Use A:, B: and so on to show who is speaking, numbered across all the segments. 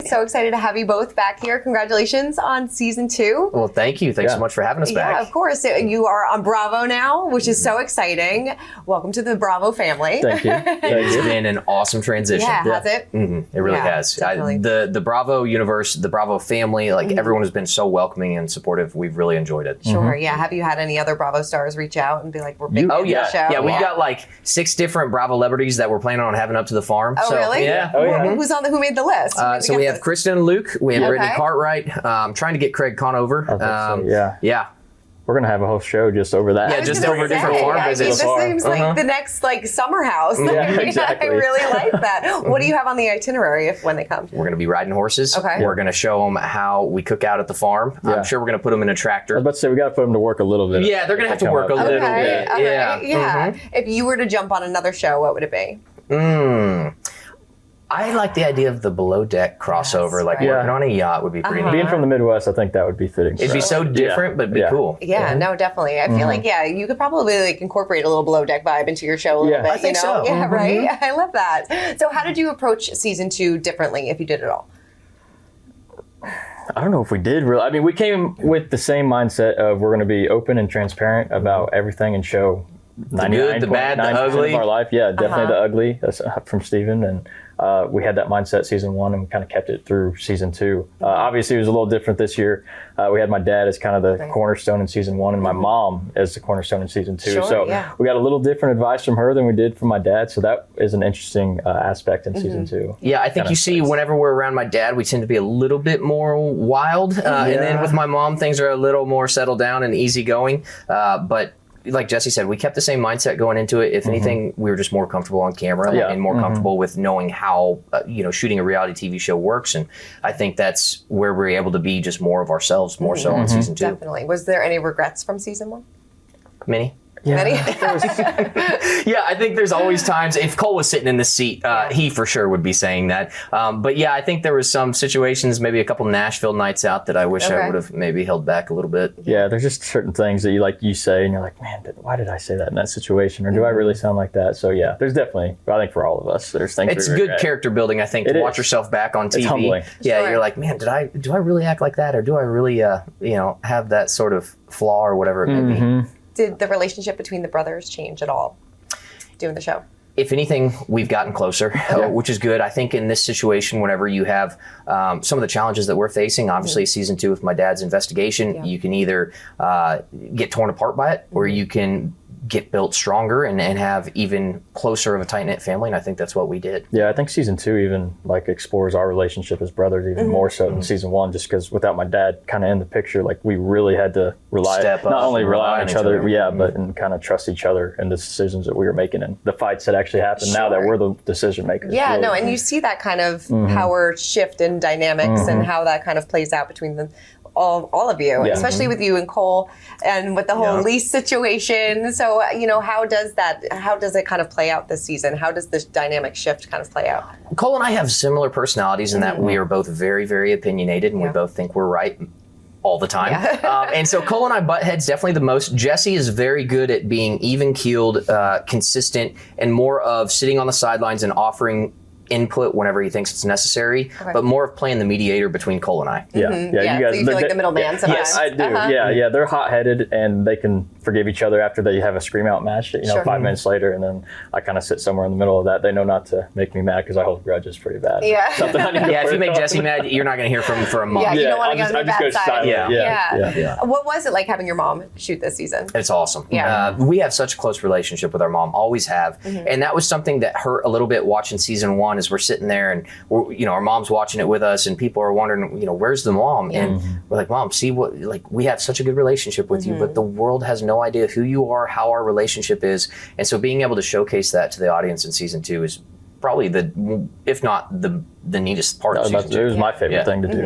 A: So excited to have you both back here. Congratulations on season 2.
B: Well, thank you. Thanks so much for having us back.
A: Yeah, of course. You are on Bravo now, which is so exciting. Welcome to the Bravo family.
C: Thank you.
B: It's been an awesome transition.
A: Yeah, has it?
B: Mm-hmm. It really has. The Bravo universe, the Bravo family, like everyone has been so welcoming and supportive. We've really enjoyed it.
A: Sure, yeah. Have you had any other Bravo stars reach out and be like, we're big fans of the show?
B: Yeah, we've got like 6 different Bravo celebrities that we're planning on having up to the farm.
A: Oh, really?
B: Yeah.
A: Who made the list?
B: So we have Kristen and Luke. We have Brittany Cartwright. I'm trying to get Craig Conover. Yeah.
C: We're going to have a whole show just over that.
B: Yeah, just over different farm visits.
A: This seems like the next summer house.
C: Yeah, exactly.
A: I really like that. What do you have on the itinerary when they come?
B: We're going to be riding horses.
A: Okay.
B: We're going to show them how we cook out at the farm. I'm sure we're going to put them in a tractor.
C: I was about to say, we got to put them to work a little bit.
B: Yeah, they're going to have to work a little bit.
A: Yeah. If you were to jump on another show, what would it be?
B: I like the idea of the below deck crossover, working on a yacht would be pretty neat.
C: Being from the Midwest, I think that would be fitting.
B: It'd be so different, but be cool.
A: Yeah, no, definitely. I feel like, you could probably incorporate a little below deck vibe into your show a little bit.
B: I think so.
A: Yeah, right? I love that. So how did you approach season 2 differently, if you did at all?
C: I don't know if we did really. I mean, we came with the same mindset of we're going to be open and transparent about everything and show 99.9%
B: the bad, the ugly.
C: of our life. Yeah, definitely the ugly. That's from Steven. And we had that mindset season 1 and we kind of kept it through season 2. Obviously, it was a little different this year. We had my dad as kind of the cornerstone in season 1 and my mom as the cornerstone in season 2. We got a little different advice from her than we did from my dad. So that is an interesting aspect in season 2.
B: Yeah, I think you see whenever we're around my dad, we tend to be a little bit more wild. And then with my mom, things are a little more settled down and easygoing. But like Jesse said, we kept the same mindset going into it. If anything, we were just more comfortable on camera and more comfortable with knowing how, shooting a reality TV show works. And I think that's where we're able to be just more of ourselves, more so on season 2.
A: Definitely. Was there any regrets from season 1?
B: Many.
C: Yeah.
B: Yeah, I think there's always times, if Cole was sitting in this seat, he for sure would be saying that. But yeah, I think there was some situations, maybe a couple Nashville nights out that I wish I would have maybe held back a little bit.
C: Yeah, there's just certain things that you say and you're like, man, why did I say that in that situation? Or do I really sound like that? So yeah, there's definitely, I think for all of us, there's things.
B: It's good character building, I think, to watch yourself back on TV.
C: It's humbling.
B: Yeah, you're like, man, do I really act like that? Or do I really, have that sort of flaw or whatever it may be?
A: Did the relationship between the brothers change at all doing the show?
B: If anything, we've gotten closer, which is good. I think in this situation, whenever you have some of the challenges that we're facing, obviously season 2 with my dad's investigation, you can either get torn apart by it or you can get built stronger and have even closer of a tight-knit family, and I think that's what we did.
C: Yeah, I think season 2 even explores our relationship as brothers even more so than season 1, just because without my dad kind of in the picture, we really had to rely on each other, but and kind of trust each other in the decisions that we were making and the fights that actually happened now that we're the decision makers.
A: Yeah, and you see that kind of power shift in dynamics and how that kind of plays out between all of you, especially with you and Cole and with the whole lease situation. So, how does it kind of play out this season? How does this dynamic shift kind of play out?
B: Cole and I have similar personalities in that we are both very, very opinionated and we both think we're right all the time. And so Cole and I butt heads definitely the most. Jesse is very good at being even-keeled, consistent, and more of sitting on the sidelines and offering input whenever he thinks it's necessary, but more of playing the mediator between Cole and I.
C: You guys,
A: so you feel like the middleman sometimes.
C: Yes, I do. They're hot-headed and they can forgive each other after they have a scream-out match, 5 minutes later, and then I kind of sit somewhere in the middle of that. They know not to make me mad because I hold grudges pretty bad.
A: Yeah.
B: If you make Jesse mad, you're not going to hear from him for a month.
A: Yeah, you don't want to go to the bad side.
C: Yeah.
A: What was it like having your mom shoot this season?
B: It's awesome.
A: Yeah.
B: We have such a close relationship with our mom, always have. And that was something that hurt a little bit watching season 1 as we're sitting there and our mom's watching it with us and people are wondering, where's the mom? And we're like, Mom, see what, we have such a good relationship with you, but the world has no idea who you are, how our relationship is. And so being able to showcase that to the audience in season 2 is probably if not the neatest part of season 2.
C: It was my favorite thing to do.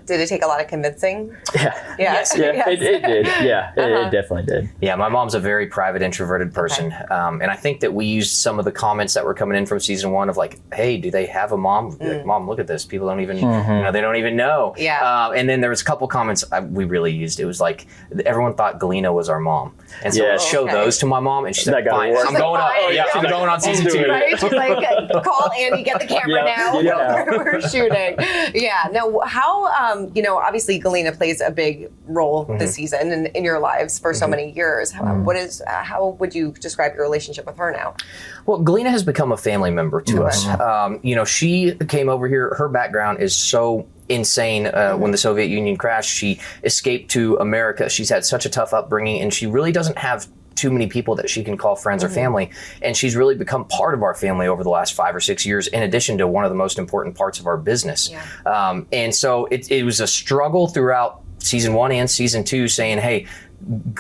A: Did it take a lot of convincing?
C: Yes. It did. It definitely did.
B: Yeah, my mom's a very private, introverted person. And I think that we used some of the comments that were coming in from season 1 of hey, do they have a mom? Like, Mom, look at this. People don't even, they don't even know.
A: Yeah.
B: And then there was a couple comments we really used. It was everyone thought Galena was our mom. And so I showed those to my mom and she's like, fine, I'm going on season 2.
A: Right? She's like, call Andy, get the camera now. we're shooting. Yeah. Now, how, obviously Galena plays a big role this season in your lives for so many years. How would you describe your relationship with her now?
B: Well, Galena has become a family member to us. She came over here. Her background is so insane. When the Soviet Union crashed, she escaped to America. She's had such a tough upbringing, and she really doesn't have too many people that she can call friends or family. And she's really become part of our family over the last 5 or 6 years, in addition to one of the most important parts of our business. Yeah. And so it was a struggle throughout season 1 and season 2, saying, hey,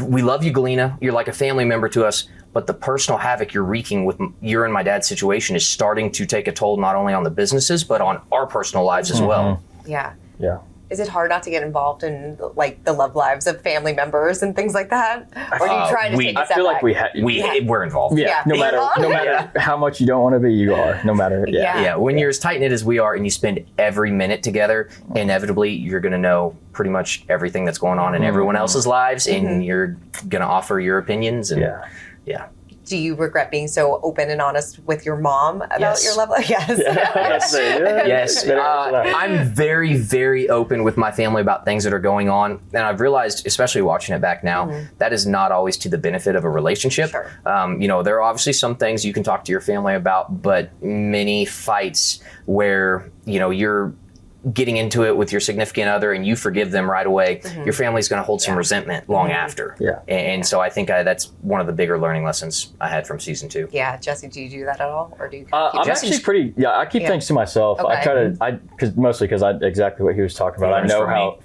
B: we love you, Galena. You're like a family member to us. But the personal havoc you're wreaking with your and my dad's situation is starting to take a toll not only on the businesses, but on our personal lives as well.
A: Yeah.
C: Yeah.
A: Is it hard not to get involved in like the love lives of family members and things like that? Or do you try to take a step
C: I feel
A: back?
C: like
B: we're involved.
C: Yeah. No matter how much you don't want to be, you are. No matter.
B: Yeah. When you're as tight knit as we are, and you spend every minute together, inevitably you're going to know pretty much everything that's going on in everyone else's lives, and you're going to offer your opinions. And yeah.
A: Do you regret being so open and honest with your mom about your love life? Yes.
B: Yes. I'm very, very open with my family about things that are going on. And I've realized, especially watching it back now, that is not always to the benefit of a relationship.
A: Sure.
B: There are obviously some things you can talk to your family about, but many fights where, you're getting into it with your significant other and you forgive them right away, your family's going to hold some resentment long after.
C: Yeah.
B: And so I think that's one of the bigger learning lessons I had from season 2.
A: Yeah. Jesse, do you do that at all? Or do you
C: I'm actually I keep things to myself.
A: Okay.
C: I try to, because exactly what he was talking about. I know how,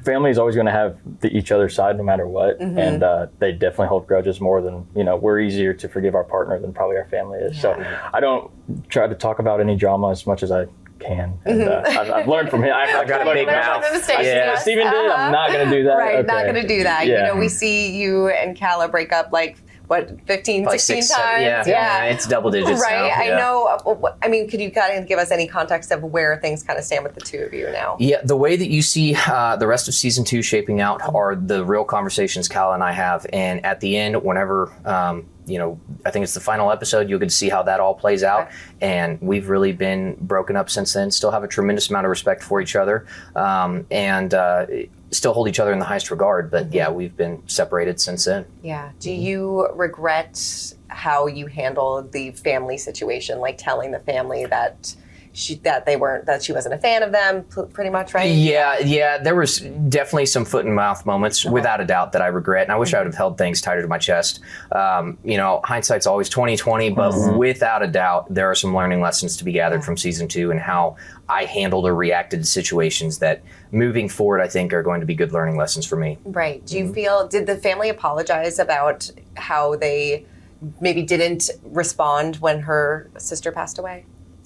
C: family is always going to have each other's side no matter what. And they definitely hold grudges more than, we're easier to forgive our partner than probably our family is. So I don't try to talk about any drama as much as I can. And I've learned from him. I've got a big mouth. Steven did. I'm not going to do that.
A: Right,
C: okay.
A: not going to do that.
C: Yeah.
A: We see you and Calla break up 15,
B: Probably
A: 16
B: 6,
A: times?
B: 7, yeah, it's double digits
A: right.
B: now.
A: I know. Could you kind of give us any context of where things kind of stand with the two of you now?
B: Yeah, the way that you see the rest of season 2 shaping out are the real conversations Calla and I have. And at the end, whenever, I think it's the final episode, you'll get to see how that all plays out. Okay. And we've really been broken up since then, still have a tremendous amount of respect for each other. And still hold each other in the highest regard, but we've been separated since then.
A: Yeah. Do you regret how you handled the family situation, like telling the family that she wasn't a fan of them, pretty much, right?
B: Yeah. There was definitely some foot and mouth moments, without a doubt, that I regret, and I wish I would have held things tighter to my chest. Hindsight's always 20/20, but without a doubt, there are some learning lessons to be gathered from season 2 and how I handled or reacted to situations that, moving forward, I think are going to be good learning lessons for me.
A: Right. Do you feel? Did the family apologize about how they maybe didn't respond when her sister passed away?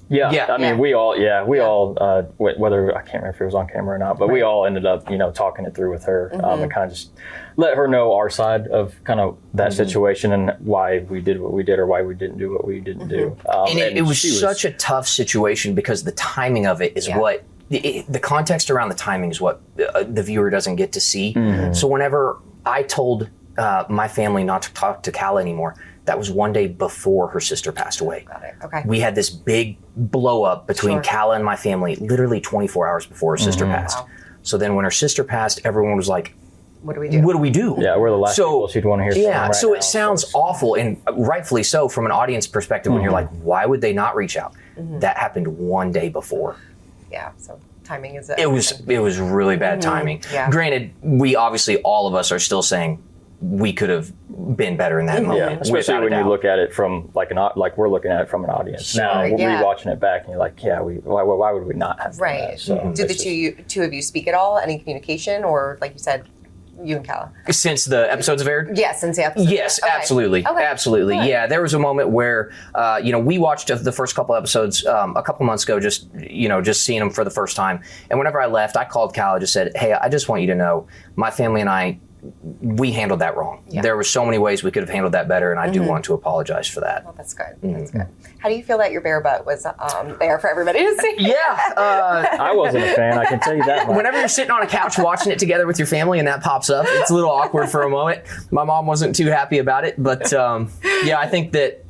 C: Yeah. I mean, we all, whether, I can't remember if it was on camera or not, but we all ended up, talking it through with her and kind of just let her know our side of kind of that situation and why we did what we did or why we didn't do what we didn't do.
B: And it was such a tough situation because the timing of it is what, the context around the timing is what the viewer doesn't get to see. So whenever I told my family not to talk to Calla anymore, that was one day before her sister passed away.
A: Got it. Okay.
B: We had this big blow up between Calla and my family, literally 24 hours before her sister passed. Wow. So then when her sister passed, everyone was like,
A: what do we do?
B: What do we do?
C: Yeah, we're the last people she'd want to hear from right
B: so
C: now.
B: It sounds awful, and rightfully so from an audience perspective when you're like, why would they not reach out? That happened one day before.
A: Yeah, so timing is
B: it was really bad timing. Yeah. Granted, we obviously, all of us are still saying, we could have been better in that moment.
C: Yeah, especially when you look at it from like we're looking at it from an audience. Now we're rewatching it back and you're like, why would we not have done that? So
A: did the two of you speak at all? Any communication, or like you said, you and Calla?
B: Since the episodes have aired?
A: Yes, since the episodes.
B: Yes, absolutely. Okay. Absolutely. Good. Yeah, there was a moment where, we watched the first couple episodes a couple months ago, just seeing them for the first time. And whenever I left, I called Calla, just said, hey, I just want you to know, my family and I, we handled that wrong. Yeah. There were so many ways we could have handled that better, and I do want to apologize for that.
A: Well, that's good. That's good. How do you feel that your bare butt was there for everybody to see?
B: Yeah.
C: I wasn't a fan, I can tell you that much.
B: Whenever you're sitting on a couch watching it together with your family and that pops up, it's a little awkward for a moment. My mom wasn't too happy about it, but I think that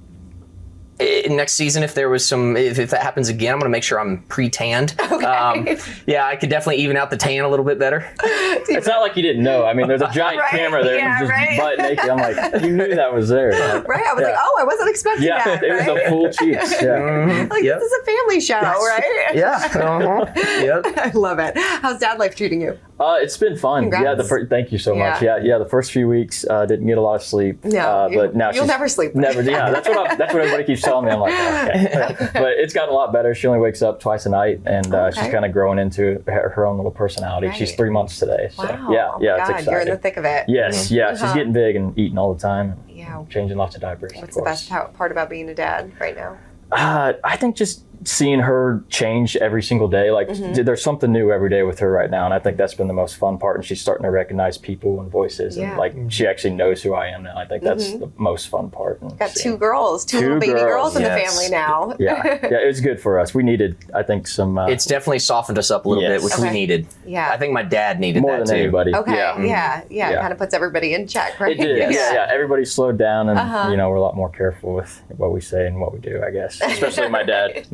B: next season, if that happens again, I'm going to make sure I'm pre-tanned.
A: Okay.
B: Yeah, I could definitely even out the tan a little bit better.
C: It's not like you didn't know. I mean, there's a giant camera there, just butt naked. I'm like, you knew that was there.
A: Right. I was like, oh, I wasn't expecting that.
C: Yeah, it was a full cheeks. Yeah.
A: Like, this is a family show, right?
B: Yeah. Yep.
A: I love it. How's dad life treating you?
C: It's been fun.
A: Congrats.
C: Yeah, thank you so much. Yeah, the first few weeks didn't get a lot of sleep.
A: No,
C: but now
A: you'll never sleep.
C: Never. Yeah, that's what everybody keeps telling me. I'm like, okay. But it's gotten a lot better. She only wakes up twice a night, and she's kind of growing into her own little personality. Right. She's 3 months today. So
A: wow.
C: yeah, it's exciting.
A: You're in the thick of it.
C: Yes, she's getting big and eating all the time.
A: Yeah.
C: Changing lots of diapers.
A: What's the best part about being a dad right now?
C: I think just seeing her change every single day. Like there's something new every day with her right now, and I think that's been the most fun part. And she's starting to recognize people and voices, and like she actually knows who I am now. I think that's the most fun part.
A: Got two little baby girls in the family now.
C: Yeah, it was good for us. We needed, I think, some.
B: It's definitely softened us up a little bit, which we needed.
A: Yeah,
B: I think my dad needed
C: more
B: that
C: than
B: too.
C: anybody.
A: Okay, yeah. It kind of puts everybody in check, right?
C: It did. Yeah, everybody slowed down, and we're a lot more careful with what we say and what we do. I guess, especially my dad.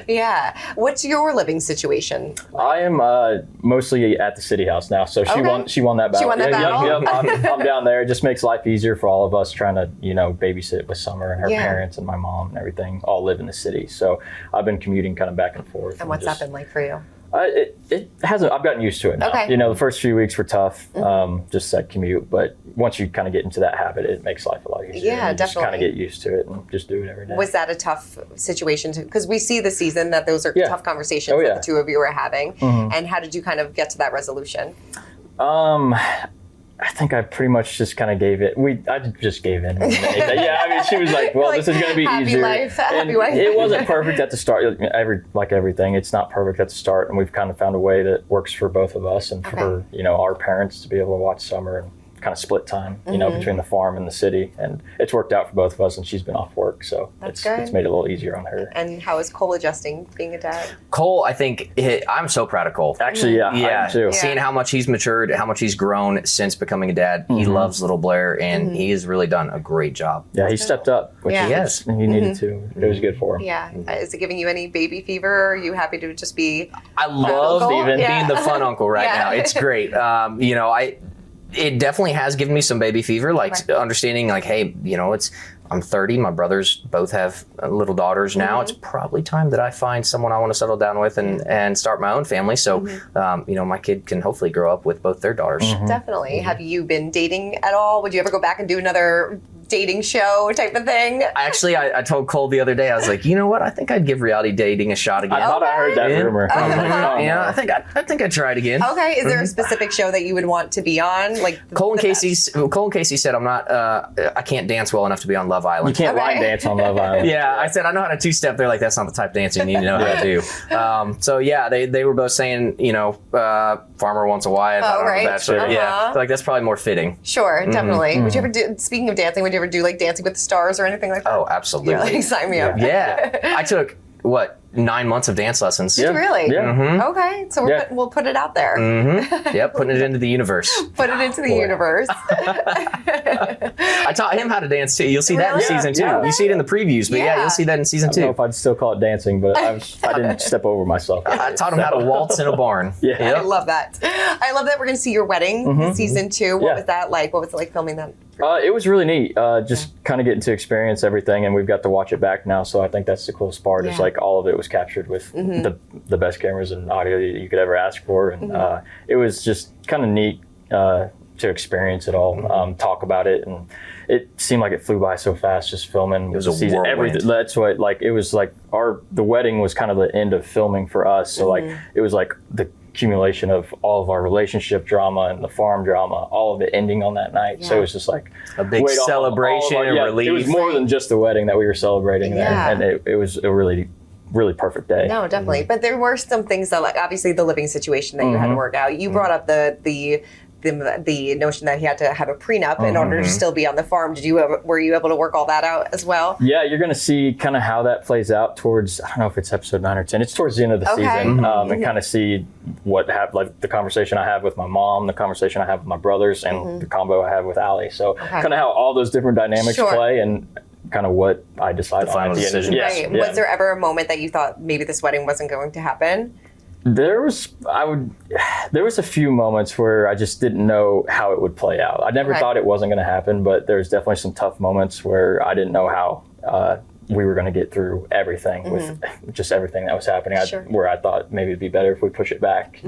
A: Yeah. What's your living situation?
C: I am mostly at the city house now. So she won that battle.
A: She won that battle?
C: Yep. I'm down there. It just makes life easier for all of us trying to, babysit with Summer and her parents and my mom and everything all live in the city. So I've been commuting kind of back and forth.
A: And what's that been like for you?
C: It hasn't. I've gotten used to it now.
A: Okay.
C: The first few weeks were tough, just that commute. But once you kind of get into that habit, it makes life a lot easier.
A: Yeah,
C: you just kind of get used to it and just do it every day.
A: Was that a tough situation? Because we see this season that those are tough conversations that the two of you are having. And how did you kind of get to that resolution?
C: I think I pretty much just kind of gave it. I just gave in. She was like, "Well, this is going to be
A: happy
C: easier."
A: Happy life.
C: It wasn't perfect at the start. Like everything, it's not perfect at the start, and we've kind of found a way that works for both of us and for our parents to be able to watch Summer and kind of split time, between the farm and the city, and it's worked out for both of us. And she's been off work, so it's made it a little easier on her.
A: And how is Cole adjusting being a dad?
B: Cole, I think I'm so proud of Cole.
C: Actually, I am too.
B: Seeing how much he's matured, how much he's grown since becoming a dad. He loves little Blair, and he has really done a great job.
C: Yeah, he stepped up, which he needed to. It was good for him.
A: Yeah. Is it giving you any baby fever? Or are you happy to just be?
B: I love being the fun uncle right now. It's great. It definitely has given me some baby fever, understanding hey, I'm 30. My brothers both have little daughters now. It's probably time that I find someone I want to settle down with and start my own family. So, my kid can hopefully grow up with both their daughters.
A: Definitely. Have you been dating at all? Would you ever go back and do another dating show type of thing?
B: Actually, I told Cole the other day, I was like, you know what? I think I'd give reality dating a shot again.
C: I thought I heard that rumor. I was like,
B: I think I'd try it again.
A: Okay. Is there a specific show that you would want to be on?
B: Cole and Casey said I can't dance well enough to be on Love Island.
C: You can't line dance on Love Island.
B: Yeah, I said I know how to two-step. They're like, that's not the type of dancing you need to know how to do. They were both saying, farmer wants a wife. I don't know, bachelor. Yeah, that's probably more fitting.
A: Sure, definitely. Would you ever do? Speaking of dancing, would you ever do Dancing with the Stars or anything like that?
B: Oh, absolutely.
A: Yeah, sign me up.
B: Yeah, I took 9 months of dance lessons.
A: Did you really?
C: Yeah.
A: Okay, so we'll put it out there.
B: Yep, putting it into the universe.
A: Put it into the universe.
B: I taught him how to dance too. You'll see that in season 2. You see it in the previews, but you'll see that in season 2.
C: I don't know if I'd still call it dancing, but I didn't step over myself.
B: I taught him how to waltz in a barn.
A: Yeah, I love that. I love that we're going to see your wedding season 2. What was that like? What was it like filming that?
C: It was really neat. Just kind of getting to experience everything, and we've got to watch it back now. So I think that's the coolest part. Is all of it was captured with the best cameras and audio that you could ever ask for, and it was just kind of neat to experience it all, talk about it, and it seemed like it flew by so fast just filming.
B: It was a whirlwind.
C: That's what it was like. The wedding was kind of the end of filming for us. So it was like the accumulation of all of our relationship drama and the farm drama, all of it ending on that night. So it was just like
B: a big celebration and relief.
C: It was more than just the wedding that we were celebrating there, and it was a really perfect day.
A: No, definitely. But there were some things that, obviously the living situation that you had to work out. You brought up the notion that he had to have a prenup in order to still be on the farm. Were you able to work all that out as well?
C: Yeah, you're going to see kind of how that plays out towards, I don't know if it's episode 9 or 10. It's towards the end of the season, and kind of see what happened, the conversation I have with my mom, the conversation I have with my brothers, and the combo I have with Allie. So kind of how all those different dynamics play, and kind of what I decided on.
B: final decision.
C: Yes.
A: Right.
C: Yeah.
A: Was there ever a moment that you thought maybe this wedding wasn't going to happen?
C: There was a few moments where I just didn't know how it would play out. I never thought it wasn't going to happen, but there's definitely some tough moments where I didn't know how we were going to get through everything with just everything that was happening. Where I thought maybe it'd be better if we push it back.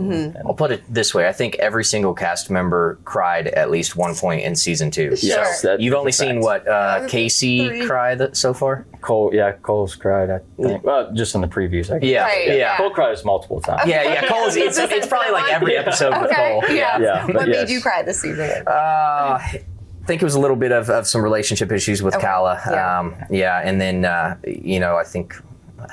B: I'll put it this way. I think every single cast member cried at least one point in season 2.
C: Yes,
B: So you've only seen what, Casey cry so far?
C: Cole's cried, I think. Well, just in the previews, I guess.
B: Yeah,
A: Right,
B: yeah.
C: Cole cried us multiple times.
B: Yeah, Cole's, it's probably like every episode with Cole.
A: Yeah.
C: but
A: What
C: yes.
A: made you cry this season?
B: I think it was a little bit of some relationship issues with Kala. And then, I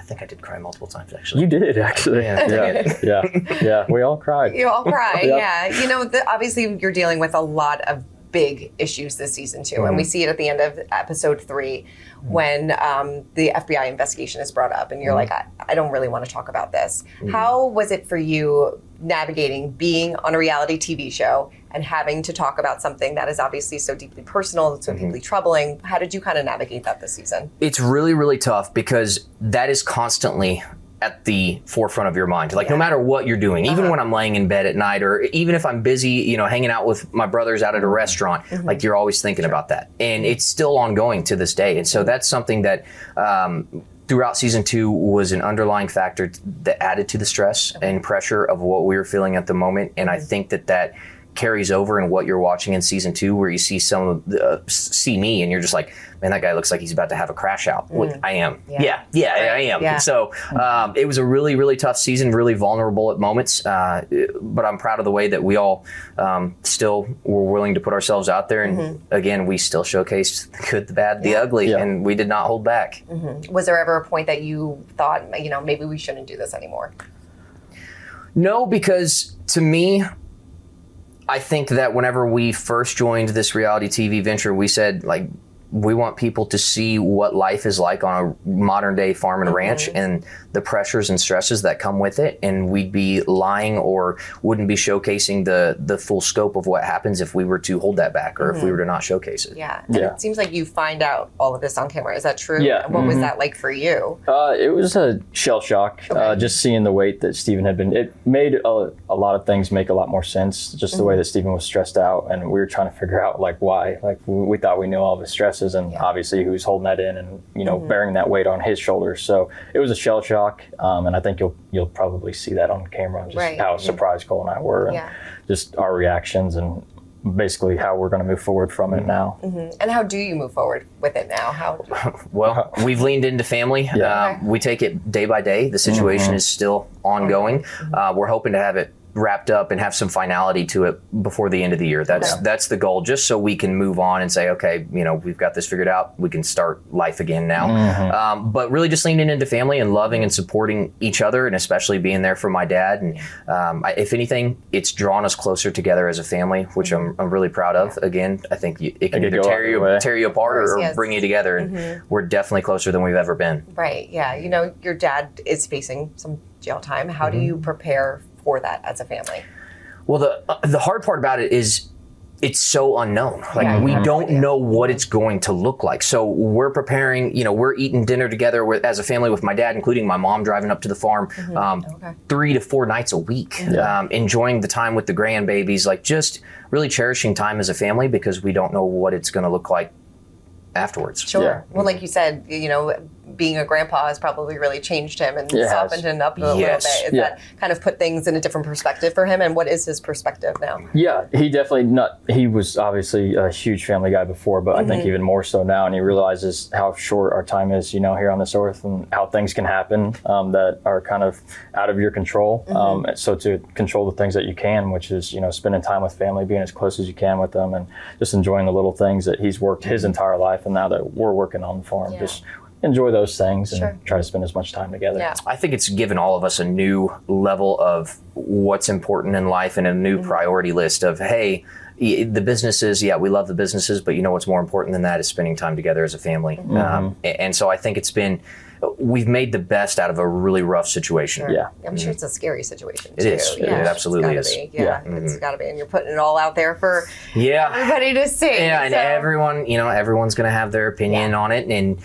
B: think I did cry multiple times, actually.
C: You did, actually. Yeah. We all cried.
A: You all cry,
C: Yep.
A: yeah. Obviously, you're dealing with a lot of big issues this season too, and we see it at the end of episode 3 when the FBI investigation is brought up, and you're like, I don't really want to talk about this. How was it for you navigating being on a reality TV show and having to talk about something that is obviously so deeply personal, so deeply troubling? How did you kind of navigate that this season?
B: It's really, really tough because that is constantly at the forefront of your mind. Like no matter what you're doing, even when I'm laying in bed at night, or even if I'm busy, hanging out with my brothers out at a restaurant, like you're always thinking about that. And it's still ongoing to this day. And so that's something that throughout season 2 was an underlying factor that added to the stress and pressure of what we were feeling at the moment. And I think that carries over in what you're watching in season 2, where you see see me and you're just like, man, that guy looks like he's about to have a crash out. Well, I am. I am.
A: Yeah.
B: So it was a really, really tough season, really vulnerable at moments. But I'm proud of the way that we all still were willing to put ourselves out there. And again, we still showcased the good, the bad, the ugly, and we did not hold back.
A: Was there ever a point that you thought, maybe we shouldn't do this anymore?
B: No, because to me, I think that whenever we first joined this reality TV venture, we said, like, we want people to see what life is like on a modern day farm and ranch and the pressures and stresses that come with it. And we'd be lying or wouldn't be showcasing the full scope of what happens if we were to hold that back or if we were to not showcase it.
A: Yeah. And it seems like you find out all of this on camera. Is that true?
C: Yeah.
A: What was that like for you?
C: It was a shell shock. Just seeing the weight that Stephen had been, it made a lot of things make a lot more sense. Just the way that Stephen was stressed out, and we were trying to figure out like why. Like we thought we knew all of his stresses, and obviously who's holding that in, and bearing that weight on his shoulders. So it was a shell shock, and I think you'll probably see that on camera, just how surprised Cole and I were, and just our reactions and basically how we're going to move forward from it now.
A: And how do you move forward with it now?
B: Well, we've leaned into family. We take it day by day. The situation is still ongoing. We're hoping to have it wrapped up and have some finality to it before the end of the year. That's the goal, just so we can move on and say, okay, we've got this figured out. We can start life again now. But really just leaning into family and loving and supporting each other, and especially being there for my dad. And if anything, it's drawn us closer together as a family, which I'm really proud of. Again, I think it can either tear you apart or bring you together. And we're definitely closer than we've ever been.
A: Right. Yeah. Your dad is facing some jail time. How do you prepare for that as a family?
B: Well, the hard part about it is it's so unknown. Like we don't know what it's going to look like. So we're preparing, we're eating dinner together as a family with my dad, including my mom driving up to the farm 3 to 4 nights a week, enjoying the time with the grandbabies, like just really cherishing time as a family, because we don't know what it's going to look like afterwards.
A: Sure. Well, like you said, being a grandpa has probably really changed him and softened him up a little bit. Is that kind of put things in a different perspective for him? And what is his perspective now? Yeah,
C: he definitely he was obviously a huge family guy before, but I think even more so now. And he realizes how short our time is, here on this earth, and how things can happen that are kind of out of your control. So to control the things that you can, which is, spending time with family, being as close as you can with them, and just enjoying the little things that he's worked his entire life. And now that we're working on the farm, just enjoy those things and try to spend as much time together.
A: Yeah.
B: I think it's given all of us a new level of what's important in life, and a new priority list of, hey, the businesses, we love the businesses, but what's more important than that is spending time together as a family. And so I think it's been we've made the best out of a really rough situation.
C: Yeah.
A: I'm sure it's a scary situation too.
B: It is. It absolutely is.
A: Yeah, it's got to be, and you're putting it all out there for everybody to see.
B: Yeah, and everyone, everyone's going to have their opinion on it, and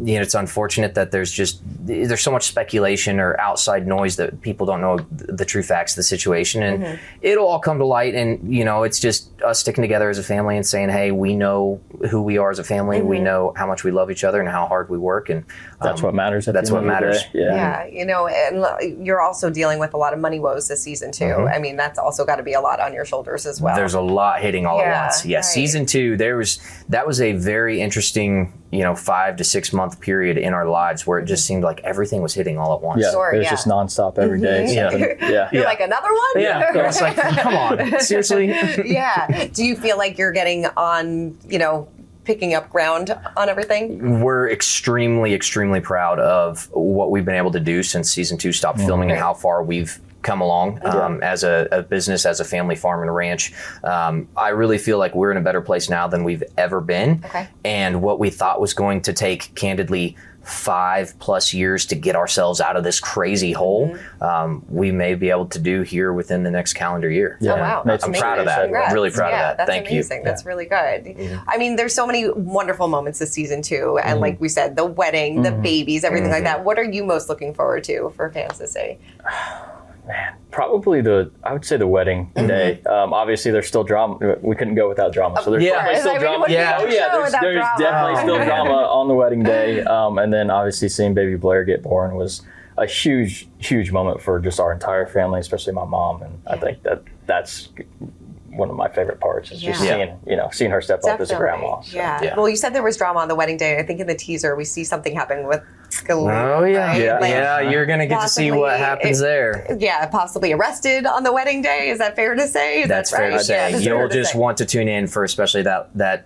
B: it's unfortunate that there's so much speculation or outside noise that people don't know the true facts of the situation, and it'll all come to light. And it's just us sticking together as a family and saying, hey, we know who we are as a family, we know how much we love each other and how hard we work, and
C: that's what matters.
B: That's what matters.
A: Yeah, and you're also dealing with a lot of money woes this season too. I mean, that's also got to be a lot on your shoulders as well.
B: There's a lot hitting all at once. Yeah, right. Season 2, that was a very interesting 5 to 6 month period in our lives where it just seemed like everything was hitting all at once.
C: Yeah, it was just nonstop every day.
A: You're like, another one?
B: Yeah, I was like, come on, seriously?
A: Yeah. Do you feel like you're getting on, picking up ground on everything?
B: We're extremely, extremely proud of what we've been able to do since season 2 stopped filming and how far we've come along as a business, as a family farm and ranch. I really feel like we're in a better place now than we've ever been.
A: Okay.
B: And what we thought was going to take, candidly, 5+ years to get ourselves out of this crazy hole, we may be able to do here within the next calendar year.
A: Yeah. Oh, wow.
B: I'm proud of that.
A: Congrats.
B: I'm really proud of that.
A: That's
B: Thank
A: amazing.
B: you.
A: That's really good. I mean, there's so many wonderful moments this season too. And like we said, the wedding, the babies, everything like that. What are you most looking forward to for fans to see?
C: Man, probably I would say the wedding day. Obviously, there's still drama. We couldn't go without drama. So there's probably still drama. There's definitely still drama on the wedding day. And then obviously seeing baby Blair get born was a huge, huge moment for just our entire family, especially my mom. And I think that's one of my favorite parts is just seeing her step up as a grandma. So.
A: Yeah. Well, you said there was drama on the wedding day. I think in the teaser we see something happen with Galoo.
B: Oh yeah,
A: right?
B: yeah. You're gonna get to see what happens there.
A: Yeah, possibly arrested on the wedding day. Is that fair to say?
B: That's fair to say. You'll just want to tune in for especially that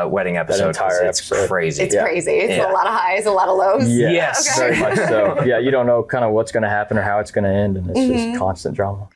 B: wedding episode.
C: That entire
B: it's
C: episode.
B: Crazy.
A: It's crazy. It's a lot of highs, a lot of lows.
C: Yes, very much so. Yeah, you don't know kind of what's going to happen or how it's going to end, and it's just constant drama.